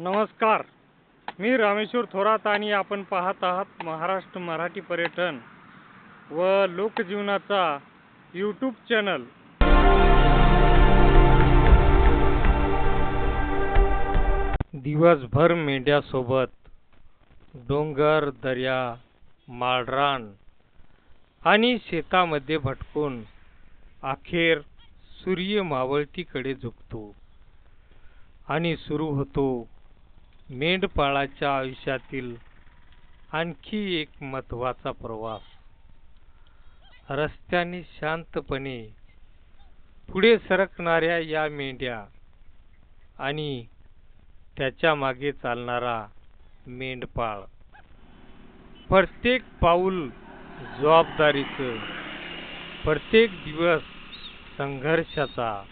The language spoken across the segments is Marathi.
नमस्कार. मी रामेश्वर थोरात आणि आपण पाहत आहात महाराष्ट्र मराठी पर्यटन व लोकजीवनाचा यूट्यूब चॅनल. दिवसभर मेंढ्यासोबत डोंगर, दर्या, माळरान आणि शेतामध्ये भटकून अखेर सूर्य मावळतीकडे झुकतो आणि सुरू होतो मेंढपाळाच्या आयुष्यातील आणखी एक महत्त्वाचा प्रवास. रस्त्याने शांतपणे पुढे सरकणाऱ्या या मेंढ्या आणि त्याच्या मागे चालणारा मेंढपाळ. प्रत्येक पाऊल जबाबदारीचं, प्रत्येक दिवस संघर्षाचा.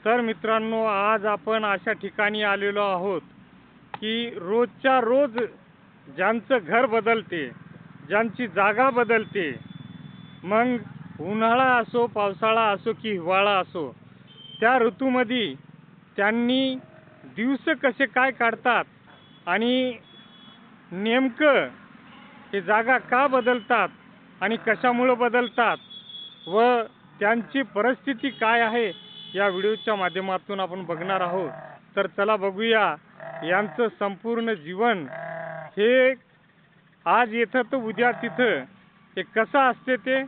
तर मित्रांनो, आज आपण अशा ठिकाणी आलेलो आहोत की रोजच्या रोज ज्यांचं घर बदलते, ज्यांची जागा बदलते, मग उन्हाळा असो, पावसाळा असो की हिवाळा असो, त्या ऋतूमध्ये त्यांनी दिवस कसे काय काढतात आणि नेमकं हे जागा का बदलतात आणि कशामुळे बदलतात व त्यांची परिस्थिती काय आहे, या व्हिडिओच्या माध्यमातून आपण बघणार आहोत. तर चला बघूया यांचं संपूर्ण जीवन. हे आज येतं तर उद्या तिथं, हे कसं असते ते.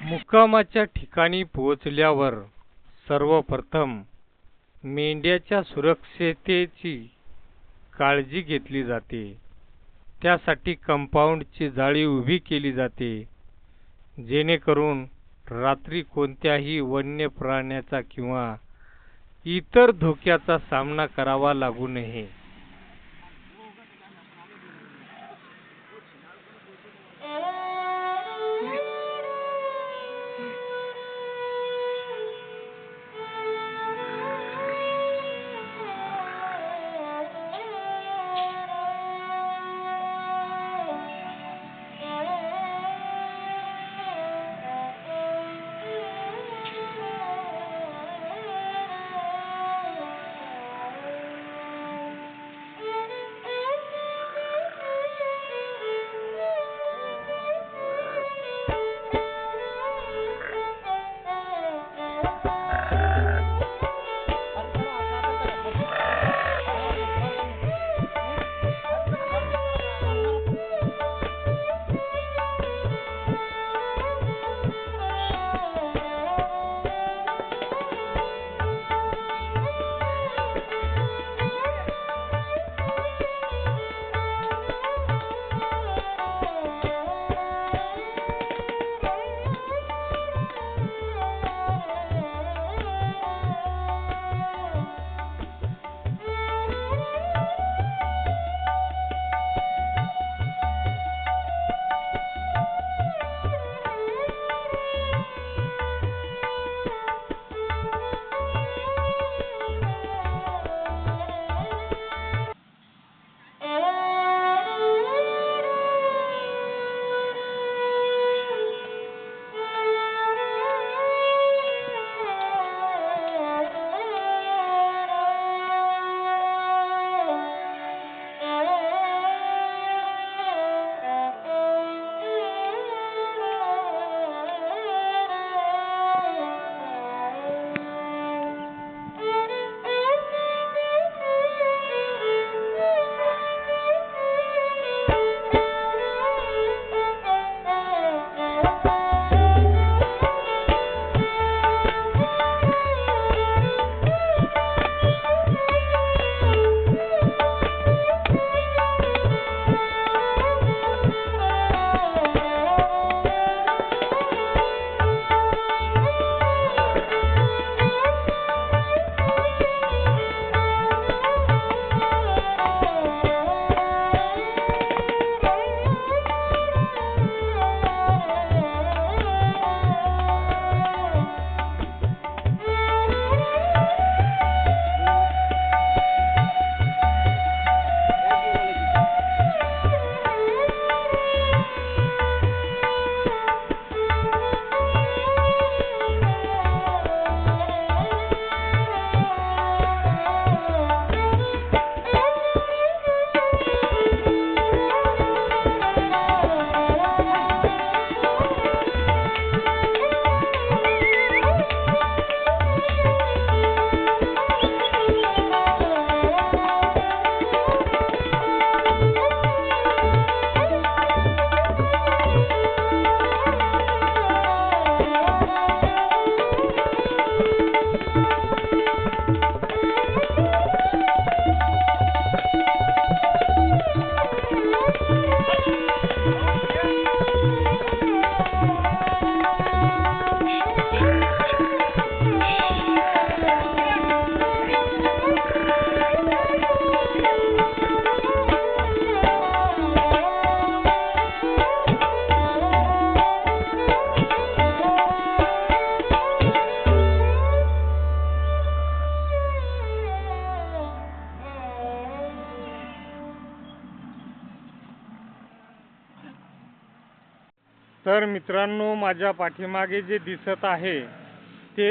मुक्कामाच्या ठिकाणी पोहोचल्यावर सर्वप्रथम मेंढ्याच्या सुरक्षिततेची काळजी घेतली जाते. त्यासाठी कंपाऊंडची जाळी उभी केली जाते, जेणेकरून रात्री कोणत्याही वन्य प्राण्याचा किंवा इतर धोक्याचा सामना करावा लागू नये. तर मित्रांनो, माझ्या पाठीमागे जे दिसत आहे ते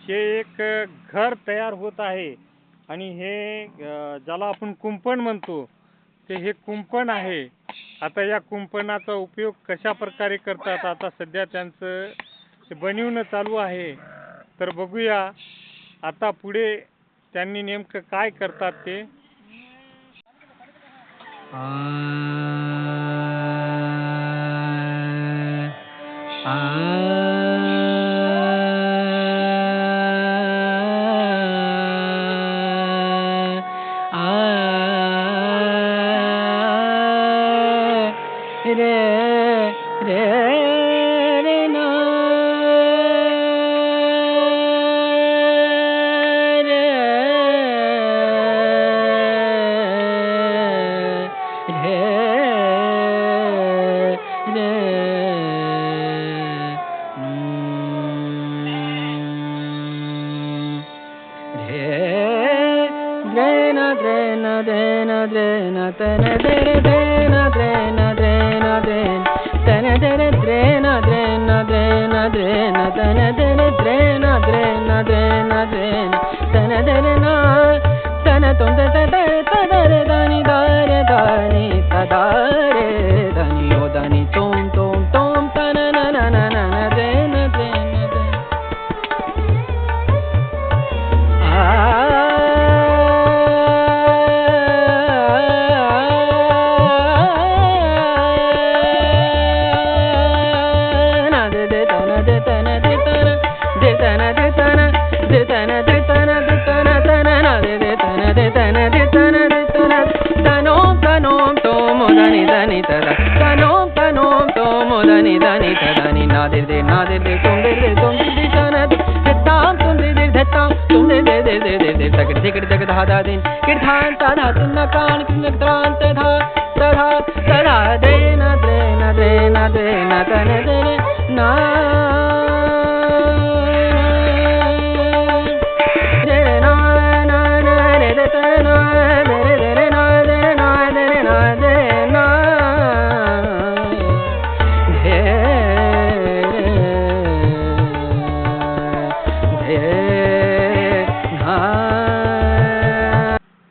हे एक घर तयार होत आहे आणि हे ज्याला आपण कुंपण म्हणतो ते हे कुंपण आहे. आता या कुंपणाचा उपयोग कशा प्रकारे करतात, आता सध्या त्यांचं ते बनवणं चालू आहे. तर बघूया आता पुढे त्यांनी नेमकं काय करतात ते.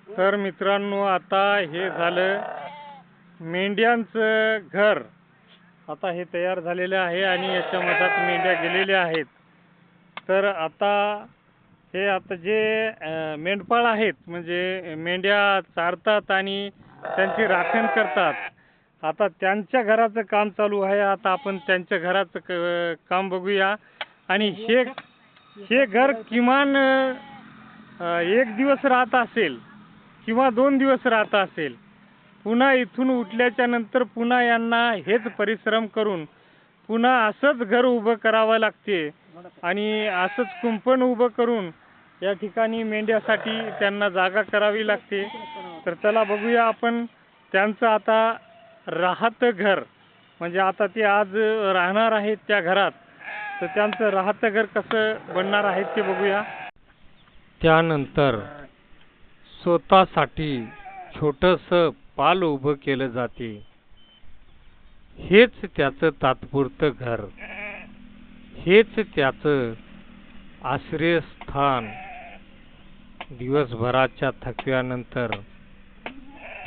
तर मित्रांनो, आता हे झालं मेंढ्यांचं घर. आता हे तयार झालेलं आहे आणि याच्या मधात मेंढ्या गेलेल्या आहेत. तर आता हे आता जे मेंढपाळ आहेत म्हणजे मेंढ्या चारतात आणि त्यांची राखण करतात, आता त्यांच्या घराचं काम चालू आहे. आता आपण त्यांच्या घराचं काम बघूया. आणि हे घर किमान 1 दिवस राहत असेल किंवा 2 दिवस राहत असेल. पुन्हा इथून उठल्याच्या नंतर पुन्हा यांना हेच परिश्रम करून पुन्हा असंच घर उभं करावं लागते आणि असंच कुंपण उभं करून या ठिकाणी मेंढ्यासाठी त्यांना जागा करावी लागते. तर चला बघूया आपण त्यांचं आता राहतं घर, म्हणजे आता ते आज राहणार आहेत त्या घरात, तर त्यांचं राहतं घर कसं बनणार आहे ते बघूया. त्यानंतर स्वतःसाठी छोटंसं पाल उभं केलं जाते. हेच त्याचं तात्पुरतं घर, हेच त्याचं आश्रयस्थान. दिवसभराच्या थकव्यानंतर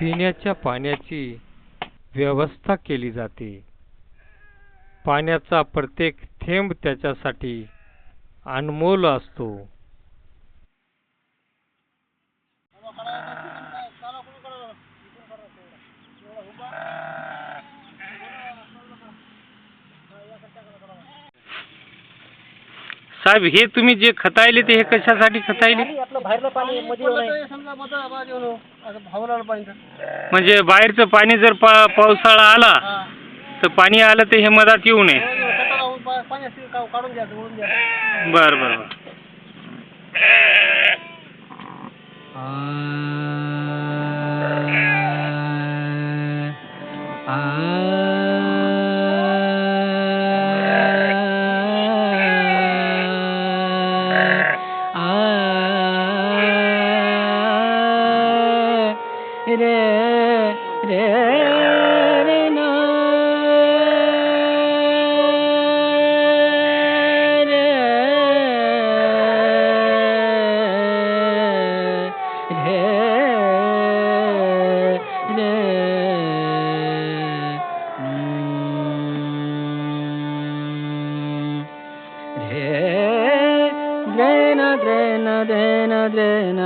पिण्याच्या पाण्याची व्यवस्था केली जाते. पाण्याचा प्रत्येक थेंब त्याच्यासाठी अनमोल असतो. साहेब, हे तुम्ही जे खतायले ते हे कशासाठी खतायले? आपलं बाहेरलं पाणी मध्ये येऊ नये. समजा मध्ये आवाज येऊ नको. असं भावनाला पाणी. म्हणजे बाहेरचं पाणी जर पावसाळा आला तर पाणी आलं तर हे मधात येऊ नये. पाणी असतील काढून द्या, ओढून द्या. बर बर बर.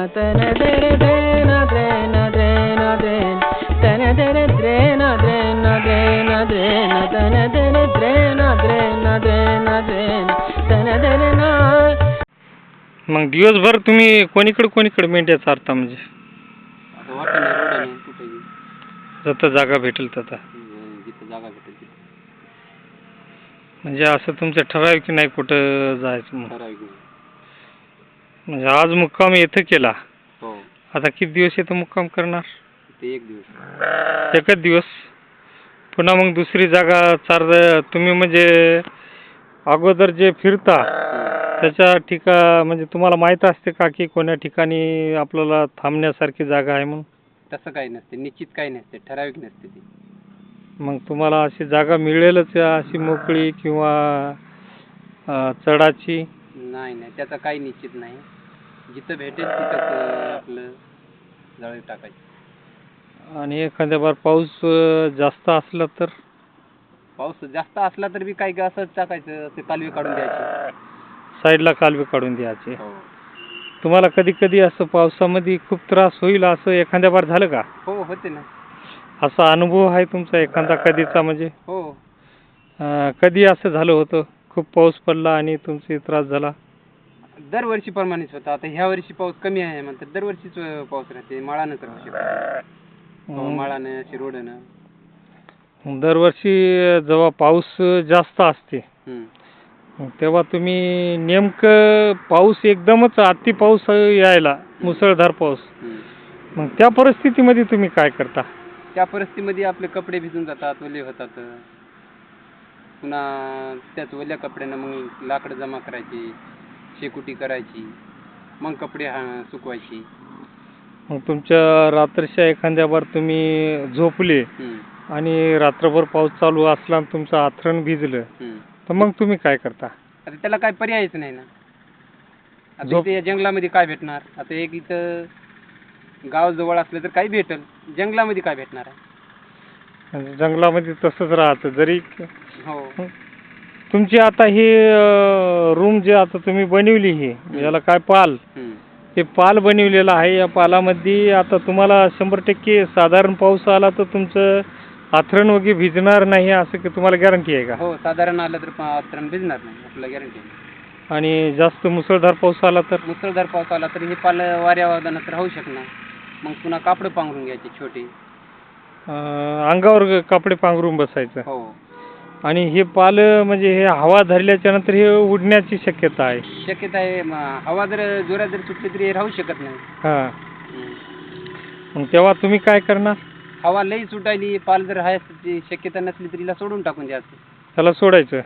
तन दर द्रेन द्रेन द्रेन द्रेन तन दर द्रेन द्रेन द्रेन द्रेन तन दर द्रेन द्रेन द्रेन द्रेन तन दर ना. मग दिवसभर तुम्ही कोणीकडे मेंढ्या चारता म्हणजे आता वाटेने रोडाने कुठेही जत जागा भेटेल तथा जिथं जागा भेटेल तिथं. म्हणजे असं तुमचं ठराविक नाही कुठं जायचं म्हणून. ठराविक नाही. म्हणजे आज मुक्काम इथं केला, हो आता किती दिवस इथं मुक्काम करणार? ते एक दिवस. एकच दिवस. पुन्हा मग दुसरी जागा चार तुम्ही म्हणजे अगोदर जे फिरता त्याच्या म्हणजे तुम्हाला माहीत असते का की कोण्या ठिकाणी आपल्याला थांबण्यासारखी जागा आहे म्हणून? तसं काही नसते, निश्चित काही नसते, ठराविक नसते ती. मग तुम्हाला अशी जागा मिळेलच अशी मोकळी किंवा चढाची? नाही नाही, त्याचा काही निश्चित नाही. जिथं भेटेल तिथं आपलं जाळी टाकायची. आणि एखाद्या बार पाऊस जास्त असला तर? पाऊस जास्त असला तर बी काही असंच टाकायचं, ते कालवे काढून द्यायचे. साईडला कालवे काढून द्यायचे. हो तुम्हाला कधी कधी असं पावसामध्ये खूप त्रास होईल असं एखाद्या बार झालं का? हो होते ना. असा अनुभव आहे तुमचा एखादा कधीचा म्हणजे? हो कधी असं झालं होतं खूप पाऊस पडला आणि तुमचे त्रास झाला? दरवर्षी प्रमाणेच होतं. आता ह्या वर्षी पाऊस कमी आहे म्हणतात, दरवर्षीच पाऊस राहते. माळानंच राहू शकतो, माळानं शिरोडनं. दरवर्षी जेव्हा पाऊस जास्त असते तेव्हा तुम्ही नेमकं पाऊस एकदमच अति पाऊस यायला, मुसळधार पाऊस, मग त्या परिस्थितीमध्ये तुम्ही काय करता? त्या परिस्थितीमध्ये आपले कपडे भिजून जातात, ओले होतात. पुन्हा त्याच ओल्या कपड्यानं मग लाकडं जमा करायची, शेकोटी करायची, मग कपडे सुकवायची. मग तुमच्या रात्रीच्या एखाद्या बार तुम्ही झोपले आणि रात्रभर पाऊस चालू असला आणि तुमचं आथरण भिजलं तर मग तुम्ही काय करता? आता त्याला काय पर्यायच नाही ना. आता इथे या जंगलामध्ये काय भेटणार? आता एक इथं गाव जवळ असलं तर काही भेटल, जंगलामध्ये काय भेटणार आहे? जंगलामध्ये तसंच राहतं जरी. हो तुमची आता ही रूम जे आता तुम्ही बनवली ही याला काय पाल, ते पाल बनवलेलं आहे. या पालामध्ये आता तुम्हाला 100% साधारण पाऊस आला तर तुमचं आथरण वगैरे भिजणार नाही असं की तुम्हाला गॅरंटी आहे का? हो साधारण आलं तर आथरण भिजणार नाही, आपल्याला गॅरंटी आहे. आणि जास्त मुसळधार पाऊस आला तर? मुसळधार पाऊस आला तर हे पाल वाऱ्या वादनात राहू शकणार. मग पुन्हा कापडं पांघरून घ्यायचे छोटे, अंगावर कपडे पांघरून बसायचं. हो आणि हे पाल म्हणजे हे हवा धरल्याच्या नंतर हे उडण्याची शक्यता आहे? शक्यता आहे. हवा जर जोरात जर सुटली तरी हे राहू शकत नाही. हां, मग तेव्हा तुम्ही काय करणार? हवा लई सुटायली, पाल जर राहायची शक्यता नसली तरी हिला सोडून टाकून द्यायचं. त्याला सोडायचं?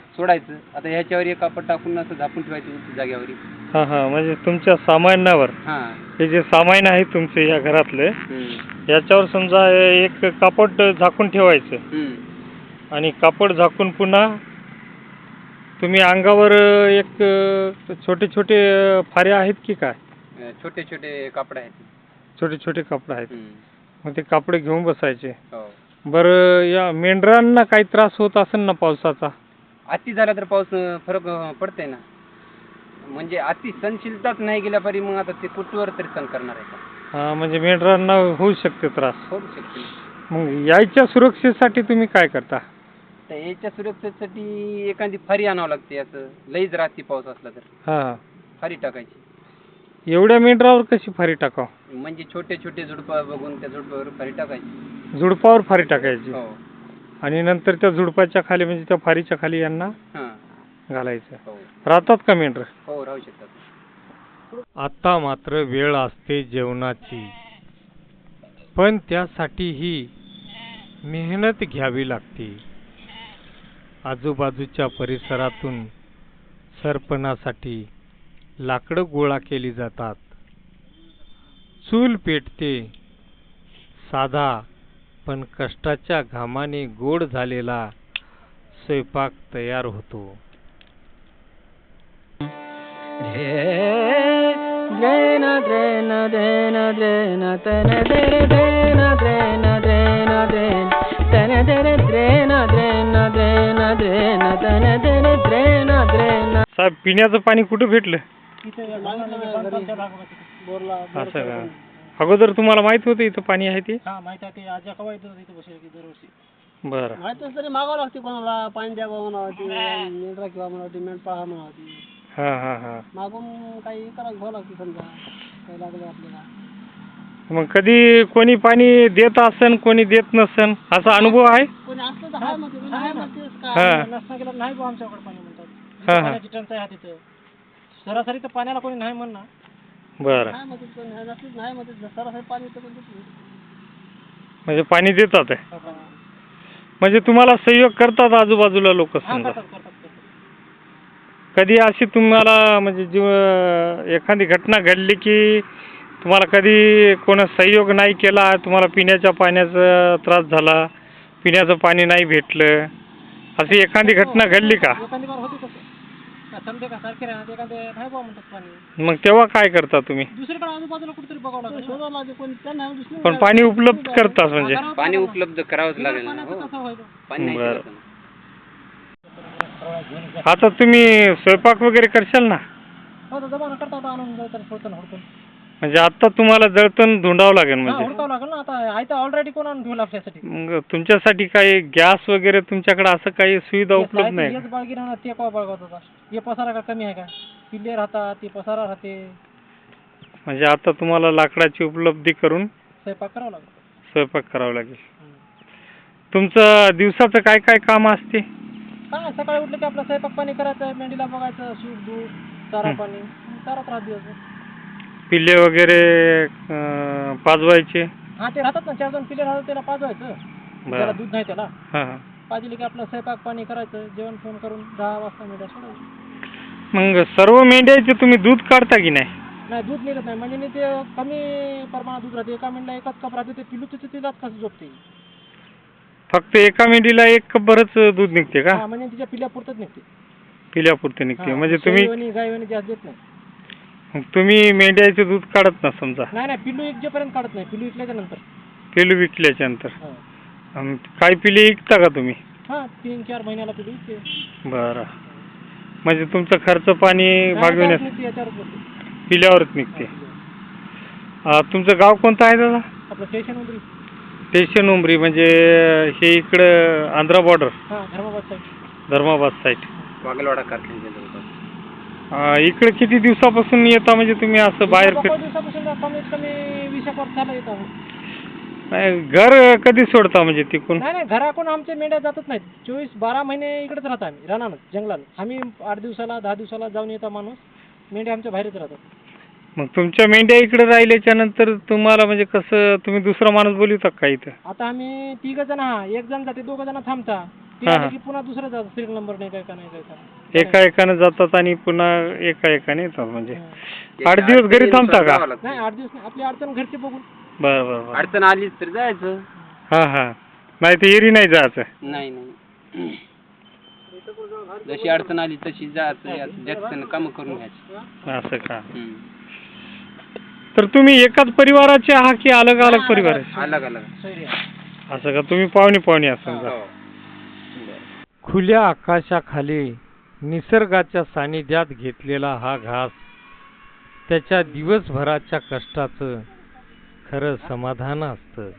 आता ह्याच्यावर एक कापड टाकून असं झापून ठेवायचं जागेवर. हां, म्हणजे तुमच्या सामानावर, हे जे सामान आहे तुमचे या घरातले, याच्यावर समजा एक कापड झाकून ठेवायचं आणि कापड झाकून पुन्हा तुम्ही अंगावर एक छोटे छोटे फाऱ्या आहेत की काय? छोटे छोटे कापड आहेत. छोटे छोटे कापड आहेत. मग ते कापडे घेऊन बसायचे. हो. बरं, या मेंढरांना काही त्रास होत असेल ना पावसाचा? अति झाला तर पाऊस फरक पडते ना. म्हणजे अति सहनशीलताच नाही गेल्या पारी मग आता ते कुठवर तरी सहन करणार आहे का? हां, म्हणजे मेंढरांना होऊ शकते त्रास. होऊ शकते. मग याच्या सुरक्षेसाठी तुम्ही काय करता? तर याच्या सुरक्षेसाठी एखादी फारी आणावं लागते. असं लईच रात्री पाऊस असला तर हां, फारी टाकायची. एवढ्या मेंढरावर कशी फारी टाकावं? म्हणजे छोटे छोटे झुडपं बघून त्या झुडपावर फारी टाकायची. झुडपावर फारी टाकायची हो. आणि नंतर त्या झुडपाच्या खाली म्हणजे त्या फारीच्या खाली यांना घालायचं. हो. राहतात का मेंढर? हो, राहू शकतात. आता मात्र वेळ असते जेवणाची, पण त्यासाठी ही मेहनत घ्यावी लागते. आजूबाजूच्या परिसरातून सरपणासाठी लाकडं गोळा केली जातात. चूल पेटते. साधा पण कष्टाच्या घामाने गोड झालेला स्वयंपाक तयार होतो. साहेब, पिण्याचं पाणी कुठं भेटलं? बोरला असं का? अगोदर तुम्हाला माहित होतं इथं पाणी आहे ते? हा माहिती आहे ते आजा कवा येत होतं इथे बसेल की दरवर्षी. बरं. माहित असलं तरी मागावं लागते कोणाला पाणी द्यावं म्हणावं मेंढरा किंवा म्हणावं मेंढपाळा म्हणावं हां हां हां. मागून काही करायला घ्यावं लागते समजा काही लागलं आपल्याला. मग कधी कोणी पाणी देत असन कोणी देत नसन असा अनुभव आहे? कोणी असलं तर हाय म्हणते नाही म्हणतेस हा. काय नसता गेलं नाही बुवा आमच्याकडे पाणी म्हणतात. हा, हा. पाण्याची टंचाई आहे तिथं. सरासरी तर पाण्याला कोणी नाही म्हणणार. बरं. नाही म्हणते कोणी नसलीच नाही म्हणते सरासरी पाणी येतं पण देत नाही. म्हणजे पाणी देतात आहे. हा, म्हणजे तुम्हाला सहयोग करतात आजूबाजूला लोक समजा. करतात. कधी अशी तुम्हाला म्हणजे एखादी घटना घडली की तुम्हाला कधी कोणा सहयोग नाही केला, तुम्हाला पिण्याच्या पाण्याचा त्रास झाला, पिण्याचं पाणी नाही भेटलं, अशी एखादी घटना घडली का? एखादी बार होती तसं. का समजे का सारखे राहणार एखादे नाही बुवा म्हणतात पाणी. मग तेव्हा काय करता तुम्ही? दुसरीकडे आजूबाजूला कुठेतरी बघावं लागेल. शोधावं लागेल कोणी त्यांना दुसरी पण पाणी उपलब्ध करतात म्हणजे? पाणी उपलब्ध करावंच लागेल ना. पाण्याचं हो. कसं व्हायचं? पाणी नाही बरं. केलं तर. आता तुम्ही स्वयंपाक वगैरे करशाल ना? हो तर जमा करतात आणून जातात हुडकून. म्हणजे आता तुम्हाला जळतण धुंडावं लागेल हा म्हणजे? हुडकावं लागेल ना आता आहे तर ऑलरेडी कोण आणून ठेवलं आपल्यासाठी. मग तुमच्यासाठी काही गॅस वगैरे तुमच्याकडे असं काही सुविधा उपलब्ध नाही का? हेच बाळगी राहणार ते कवा बाळगत होता. हे पसारा का कमी आहे का? पिल्ले राहतात ते पसारा राहते म्हणजे आता तुम्हाला लाकडाची उपलब्धी करून स्वयंपाक करावं लागेल. स्वयंपाक करावा लागेल. तुमचं दिवसाचं काय काय काम असते? काय सकाळी उठलं की आपलं स्वयंपाक पाणी करायचं, मेंढीला बघायचं, सूप दूध चारा पाणी चारत राहत दिवस. पिल्ले वगैरे पाजवायचे? हा ते राहतात ना 4 पिल्ले राहतात त्याला पाजवायचं. त्याला दूध नाही त्याला हां हां. पाजले की आपलं स्वयंपाक पाणी करायचं, जेवण फोन करून 10 वाजता मेंढ्या सोडायचं. मग सर्व मेंढ्याचे तुम्ही दूध काढता की नाही? नाही दूध निघत नाही म्हणजे ते कमी प्रमाणात दूध राहते. एका मेंढीला एकच कप राहते ते पिलू तिलाच कसं झोपते. फक्त एका मेंढीला एक कप बरंच दूध निघते का? हा म्हणजे तिच्या पिल्या पुरतच निघते. पिल्यापुरते निघते म्हणजे तुम्ही गायवणी जास्त देत नाही. मग तुम्ही मेंढ्याचे दूध काढत ना समजा? नाही पिल्लू एक जेपर्यंत काढत नाही. पिल्लू विकल्याच्या नंतर. पिलू विकल्याच्या नंतर? हो. काही पिले विकता का तुम्ही? हा 3-4 महिन्याला पिल्लू विकते. बरं. म्हणजे तुमचं खर्च पाणी भागविण्यास पिल्यावरच निघते. तुमचं गाव कोणतं आहे दादा? आपलं स्टेशन उमरी. स्टेशन उमरी म्हणजे हे इकडं आंध्रा बॉर्डर? हा धर्माबाद साईड. धर्माबाद साईड. वागलवाडा कारखान्याच्या जवळपास. इकडे किती दिवसापासून येता म्हणजे तुम्ही असं बाहेर दिवसापासून कमीत कमी 20 वर्ष झालं येत आहोत. घर कधी सोडता म्हणजे तिकून? नाही घराकडून आमच्या मेंढ्या जातच नाहीत. 12 महिने इकडेच राहतो आम्ही रानानं जंगलानं. आम्ही 8 दिवसाला 10 दिवसाला जाऊन येतो माणूस. मेंढ्या आमच्या बाहेरच राहतात. मग तुमच्या मेंढ्या इकडे राहिल्याच्या नंतर तुम्हाला म्हणजे कसं तुम्ही दुसरा माणूस बोलवता का इथं? आता आम्ही 3 जण एक जण जाते 2 जण थांबता. ते आले की पुन्हा दुसरं जातं. सिरियल नंबर नाही काय का नाही काय का. एका एकानं जातात आणि पुन्हा एका एकाने येतात म्हणजे 8 दिवस घरी थांबता का? नाही 8 दिवस नाही. आपली अडचण घरचे बघून. बरं. अडचण आलीच तर जायचं. हां. नाही तर एरी नाही जायचं? नाही. जशी अडचण आली तशी जायचं. जास्त काम करून घ्यायची. असं का? तर तुम्ही एकाच परिवाराचे आहात की अलग अलग परिवार? अलग. असं का? तुम्ही पाहुणे असाल? खुल्या आकाशाखाली निसर्गाच्या सानिध्यात घेतलेला हा घास त्याच्या दिवसभराच्या कष्टाचं खरं समाधान असतं.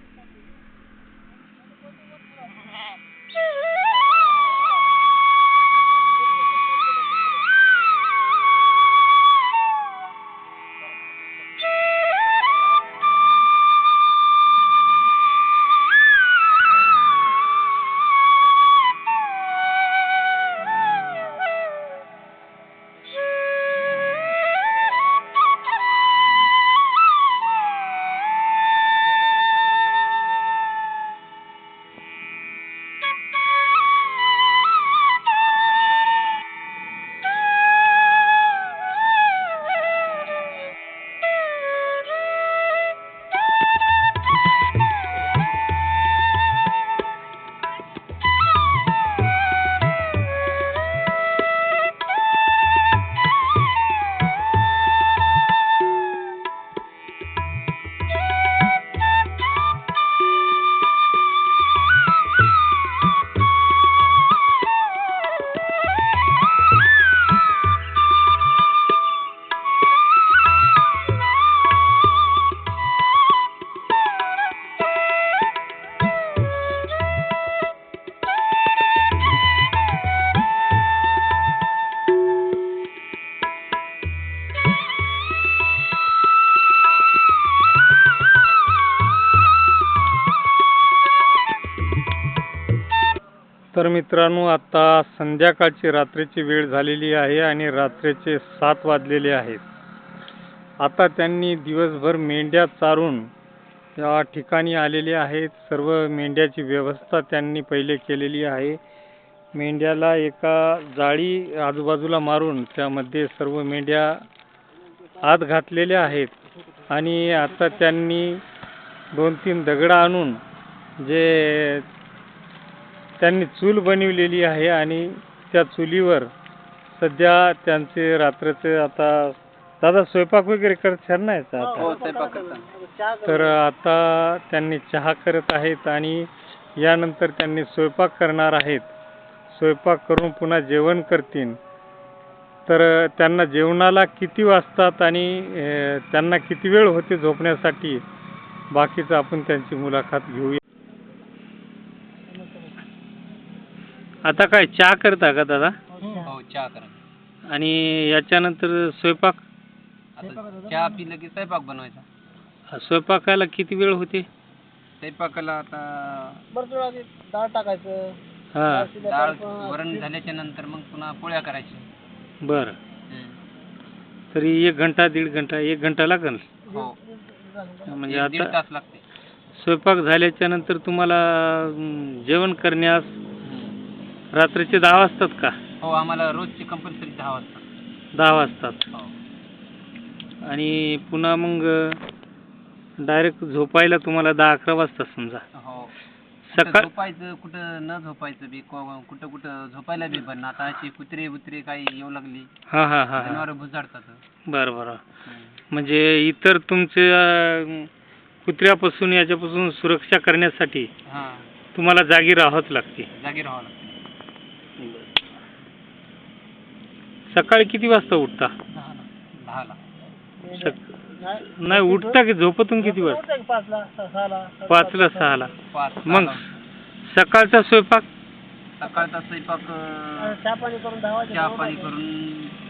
तर मित्रांनो, आता संध्याकाळची रात्रीची वेळ झालेली आहे आणि रात्रीचे 7 वाजलेले आहेत. आता त्यांनी दिवसभर मेंढ्या चारून या ठिकाणी आलेले आहेत. सर्व मेंढ्याची व्यवस्था त्यांनी पहिले केलेली आहे. मेंढ्याला एका जाळी आजूबाजूला मारून त्यामध्ये सर्व मेंढ्या आत घातलेल्या आहेत आणि आता त्यांनी 2-3 दगड आणून जे त्यांनी चूल बनवलेली आहे आणि त्या चुलीवर सध्या त्यांचे रात्रीचे आता दादा स्वयंपाक वगैरे करत नाही का आता? हो, स्वयंपाक करताना. तर आता त्यांनी चहा करत आहेत आणि यानंतर त्यांनी स्वयंपाक करणार आहेत. स्वयंपाक करून पुन्हा जेवण करतील. तर त्यांना जेवणाला किती वाजतात आणि त्यांना किती वेळ होते झोपण्यासाठी, बाकीचं आपण त्यांची मुलाखत घेऊया. आता काय चहा करता का दादा? हो, चहा करा. आणि याच्यानंतर स्वयंपाक? आता चहा पिलं की स्वयंपाक बनवायचा. स्वयंपाकाला किती वेळ होते? स्वयंपाकाला आता डाळ टाकायचं. हा, डाळ वरण झाल्याच्या नंतर मग पुन्हा पोळ्या करायच्या. बरं. तरी 1 घंटा 1.5 घंटा 1 घंटा लागेल. हो, म्हणजे 1-1.5 आता तास लागते. स्वयंपाक झाल्याच्या नंतर तुम्हाला जेवण करण्यास रात्रीचे 10 वाजतात का? हो, आम्हाला रोजची कंपल्सरी 10 वाजता. 10 वाजतात. हो. आणि पुन्हा मग डायरेक्ट झोपायला तुम्हाला 10-11 वाजतात समजा. हो. कुठं सकाळ झोपायचं, कुठं न झोपायचं बी, कुठं कुठं झोपायला बी पण आता अशी कुत्रे काही येऊ लागली, हा हा हा हा. जनावर भुजाडतात. बरं बरं. म्हणजे इतर तुमचे कुत्र्यापासून याच्यापासून सुरक्षा करण्यासाठी हा, तुम्हाला जागी राहावंच लागते. जागी राहावं लागतं. सकाळी किती वाजता उठता? 10ला. नाही, उठता की झोपतून किती वाजता? 5ला 6ला. 5 मग सकाळचा स्वयंपाक? सकाळचा स्वयंपाक चहा पाणी करून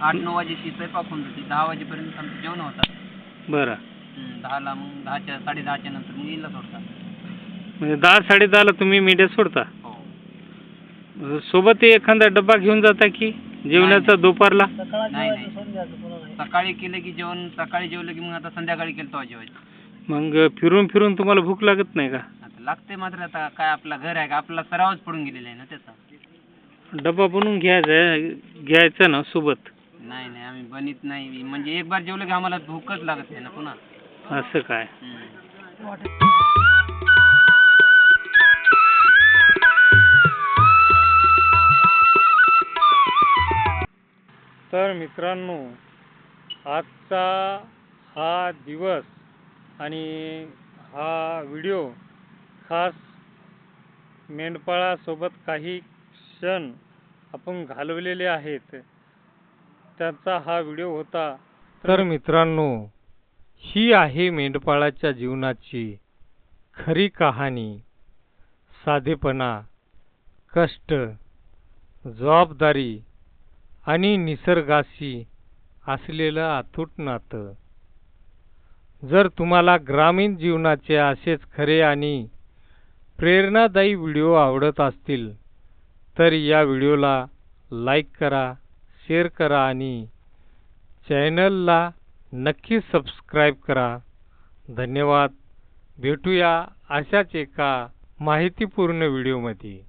8-9 वाजेची स्वयंपाक होऊन जाते. 10 वाजेपर्यंत आमचं जेवण होतात. बरं. 10ला मग 10:30च्या नंतर मग येईल सोडतात. म्हणजे 10-10:30ला तुम्ही मेंढ्या सोडता? हो. सोबत एखादा डब्बा घेऊन जाता की जेवणाचा दुपारला? नाही. सकाळी केलं की जेवण, सकाळी जेवलं की मग आता संध्याकाळी केलं तेव्हा जेवायचं. मग फिरून फिरून तुम्हाला भूक लागत नाही का? आता लागते मात्र, आता काय आपला घर आहे का, आपला सरावच पडून गेलेला आहे ना त्याचा. डब्बा बनवून घ्यायचा ना सोबत? नाही, आम्ही बनत नाही. म्हणजे एक बार जेवलं की आम्हाला भूकच लागत नाही ना पुन्हा. असं काय? तर मित्रांनो, आजचा हा दिवस आणि हा व्हिडिओ खास मेंढपाळासोबत काही क्षण आपण घालवलेले आहेत, त्याचा हा व्हिडिओ होता. तर मित्रांनो, ही आहे मेंढपाळाच्या जीवनाची खरी कहाणी. साधेपणा, कष्ट, जबाबदारी आणि निसर्गाशी असलेलं अतूट नातं. जर तुम्हाला ग्रामीण जीवनाचे असेच खरे आणि प्रेरणादायी व्हिडिओ आवडत असतील तर या व्हिडिओला लाईक करा, शेअर करा आणि चॅनलला नक्की सबस्क्राईब करा. धन्यवाद. भेटूया अशाच एका माहितीपूर्ण व्हिडिओमध्ये.